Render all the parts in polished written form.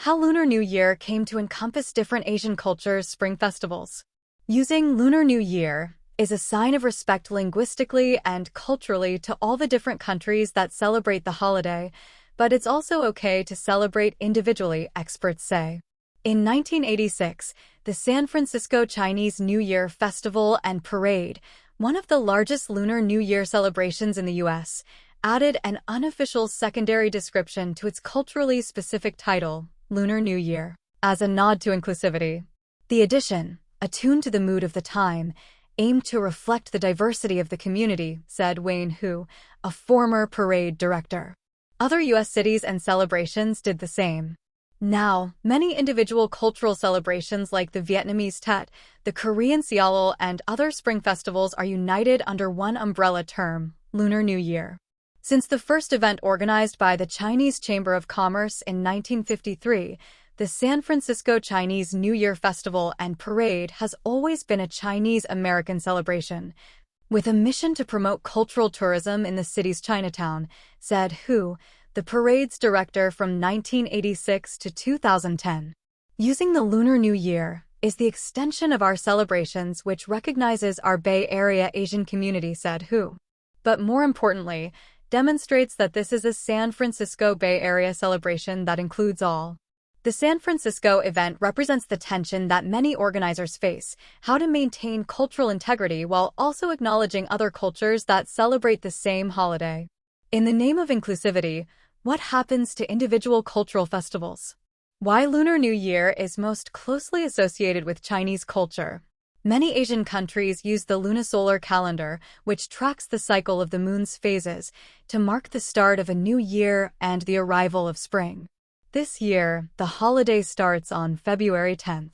How Lunar New Year came to encompass different Asian cultures' spring festivals. Using Lunar New Year is a sign of respect linguistically and culturally to all the different countries that celebrate the holiday, but it's also okay to celebrate individually, experts say. In 1986, the San Francisco Chinese New Year Festival and Parade, one of the largest Lunar New Year celebrations in the U.S., added an unofficial secondary description to its culturally specific title, Lunar New Year, as a nod to inclusivity. The addition, attuned to the mood of the time, aimed to reflect the diversity of the community, said Wayne Hu, a former parade director. Other U.S. cities and celebrations did the same. Now, many individual cultural celebrations like the Vietnamese Tet, the Korean Seollal, and other spring festivals are united under one umbrella term, Lunar New Year. Since the first event organized by the Chinese Chamber of Commerce in 1953, the San Francisco Chinese New Year Festival and Parade has always been a Chinese-American celebration, with a mission to promote cultural tourism in the city's Chinatown, said Hu, the parade's director from 1986 to 2010. Using the Lunar New Year is the extension of our celebrations which recognizes our Bay Area Asian community, said Hu. But more importantly, demonstrates that this is a San Francisco Bay Area celebration that includes all. The San Francisco event represents the tension that many organizers face, how to maintain cultural integrity while also acknowledging other cultures that celebrate the same holiday. In the name of inclusivity, what happens to individual cultural festivals? Why Lunar New Year is most closely associated with Chinese culture. Many Asian countries use the lunisolar calendar, which tracks the cycle of the moon's phases, to mark the start of a new year and the arrival of spring. This year, the holiday starts on February 10th.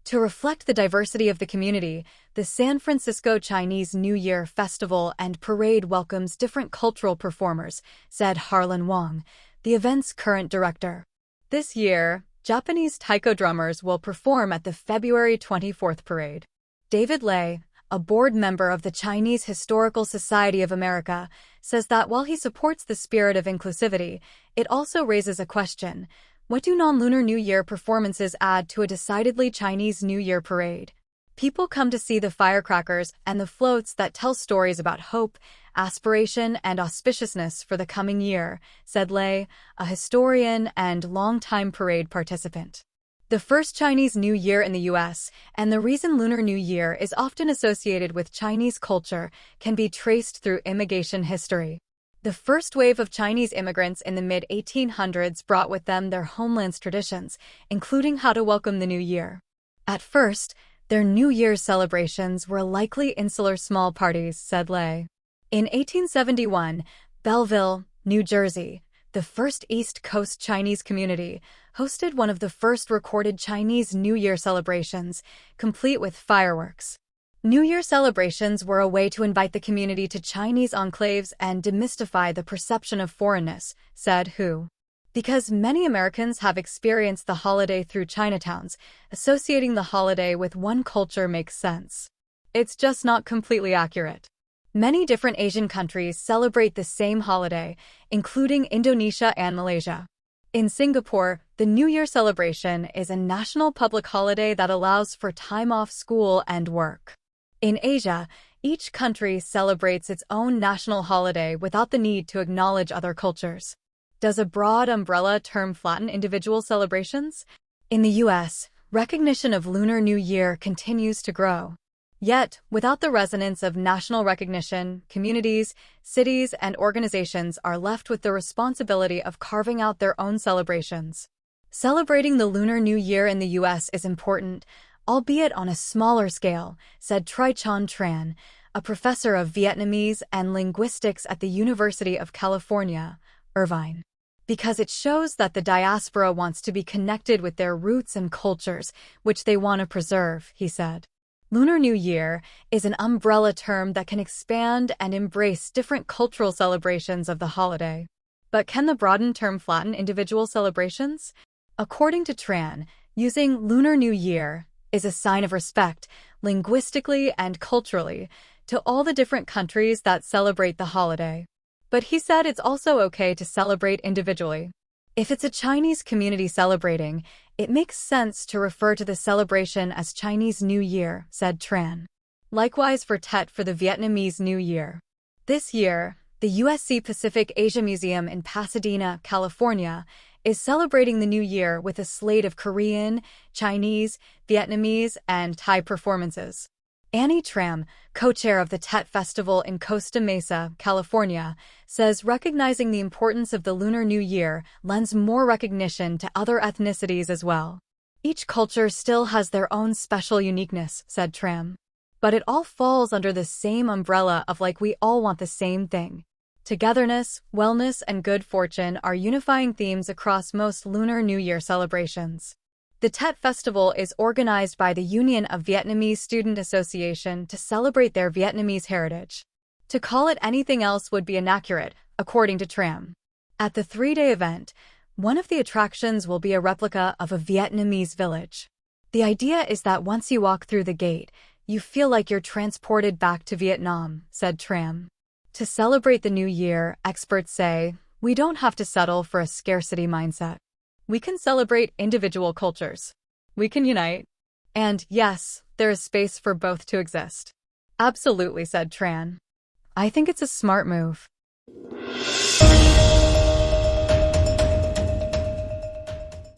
To reflect the diversity of the community, the San Francisco Chinese New Year Festival and Parade welcomes different cultural performers, said Harlan Wang, the event's current director. This year, Japanese taiko drummers will perform at the February 24th parade. David Lei, a board member of the Chinese Historical Society of America, says that while he supports the spirit of inclusivity, it also raises a question. What do non-Lunar New Year performances add to a decidedly Chinese New Year parade? People come to see the firecrackers and the floats that tell stories about hope, aspiration, and auspiciousness for the coming year, said Lei, a historian and longtime parade participant. The first Chinese New Year in the U.S., and the reason Lunar New Year is often associated with Chinese culture, can be traced through immigration history. The first wave of Chinese immigrants in the mid-1800s brought with them their homeland's traditions, including how to welcome the new year. At first, their New Year's celebrations were likely insular small parties, said Lei. In 1871, Belleville, New Jersey, the first East Coast Chinese community, hosted one of the first recorded Chinese New Year celebrations, complete with fireworks. New Year celebrations were a way to invite the community to Chinese enclaves and demystify the perception of foreignness, said Hu. Because many Americans have experienced the holiday through Chinatowns, associating the holiday with one culture makes sense. It's just not completely accurate. Many different Asian countries celebrate the same holiday, including Indonesia and Malaysia. In Singapore, the New Year celebration is a national public holiday that allows for time off school and work. In Asia, each country celebrates its own national holiday without the need to acknowledge other cultures. Does a broad umbrella term flatten individual celebrations? In the U.S., recognition of Lunar New Year continues to grow. Yet, without the resonance of national recognition, communities, cities, and organizations are left with the responsibility of carving out their own celebrations. Celebrating the Lunar New Year in the U.S. is important, albeit on a smaller scale, said Tri-Chan Tran, a professor of Vietnamese and linguistics at the University of California, Irvine. Because it shows that the diaspora wants to be connected with their roots and cultures, which they want to preserve, he said. Lunar New Year is an umbrella term that can expand and embrace different cultural celebrations of the holiday. But can the broadened term flatten individual celebrations? According to Tran, using Lunar New Year is a sign of respect, linguistically and culturally, to all the different countries that celebrate the holiday. But he said it's also okay to celebrate individually. If it's a Chinese community celebrating, it makes sense to refer to the celebration as Chinese New Year, said Tran. Likewise for Tet for the Vietnamese New Year. This year, the USC Pacific Asia Museum in Pasadena, California, is celebrating the New Year with a slate of Korean, Chinese, Vietnamese, and Thai performances. Annie Tram, co-chair of the Tet Festival in Costa Mesa, California, says recognizing the importance of the Lunar New Year lends more recognition to other ethnicities as well. Each culture still has their own special uniqueness, said Tram. But it all falls under the same umbrella of we all want the same thing. Togetherness, wellness, and good fortune are unifying themes across most Lunar New Year celebrations. The Tet Festival is organized by the Union of Vietnamese Student Association to celebrate their Vietnamese heritage. To call it anything else would be inaccurate, according to Tram. At the 3-day event, one of the attractions will be a replica of a Vietnamese village. The idea is that once you walk through the gate, you feel like you're transported back to Vietnam, said Tram. To celebrate the new year, experts say, we don't have to settle for a scarcity mindset. We can celebrate individual cultures. We can unite. And yes, there is space for both to exist. Absolutely, said Tran. I think it's a smart move.